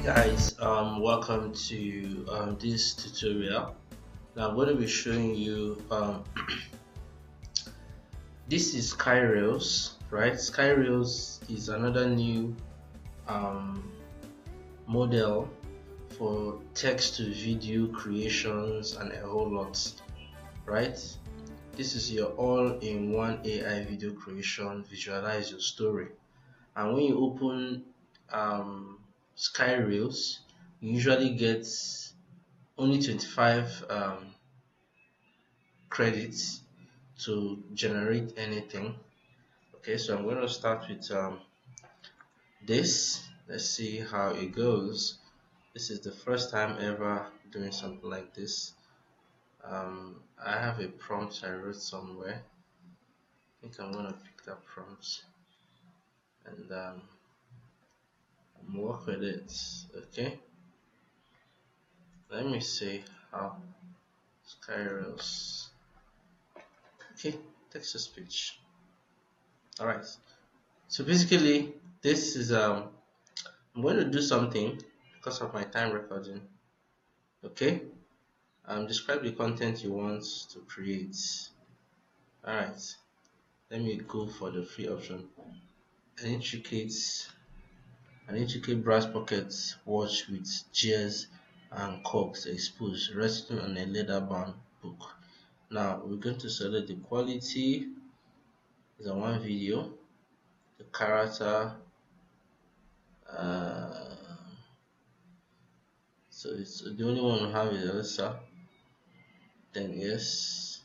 Guys, welcome to this tutorial. Now I'm going to be showing you this is Skyrails, right? Skyrails is another new um, model for text to video creations and a whole lot, right? This is your all-in-one AI video creation. Visualize your story, and when you open Skyrails, you usually get only 25 credits to generate anything. Okay, so I'm going to start with this. Let's see how it goes. This is the first time ever doing something like this. I have a prompt I wrote somewhere. I think I'm going to pick that prompt and work with it. Okay, let me see how Skyrails. Okay, text to speech. All right. So basically, this is I'm going to do something because of my time recording. Okay, describe the content you want to create. All right, let me go for the free option. An intricate, an intricate brass pocket watch with gears and corks exposed, resting on a leather-bound book. Now we're going to select the quality. Is a one video. The character. Uh, so it's the only one we have is Elsa. Then yes.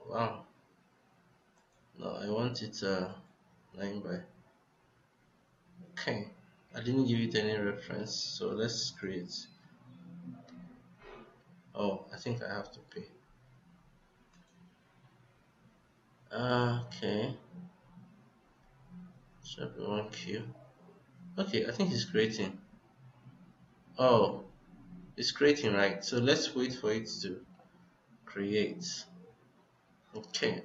Wow. No, I want it 9 by. Okay. I didn't give it any reference, so let's create. Oh, I think I have to pay. Okay. Should be 1Q. Okay, I think it's creating. Oh, it's creating, right? So let's wait for it to create. Okay.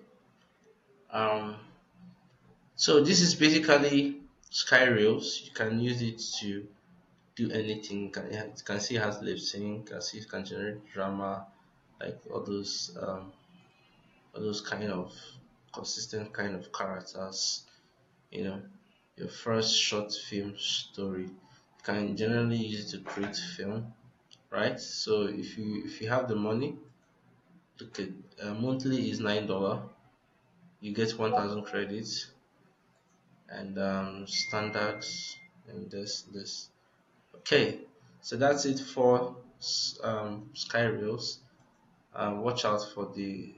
Um. So this is basically Skyrails. You can use it to do anything. You can see it has lip sync. You can see it can generate drama, like all those kind of consistent kind of characters. You know, your first short film story. You can generally use it to create film, right? So if you have the money, look at monthly is $9. You get 1,000 credits, and standards and this. Okay, so that's it for Skyrails. Watch out for the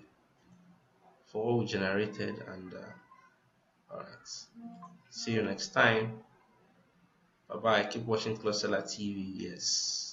for what we generated, and all right. See you next time. Bye bye. Keep watching Closella TV. Yes.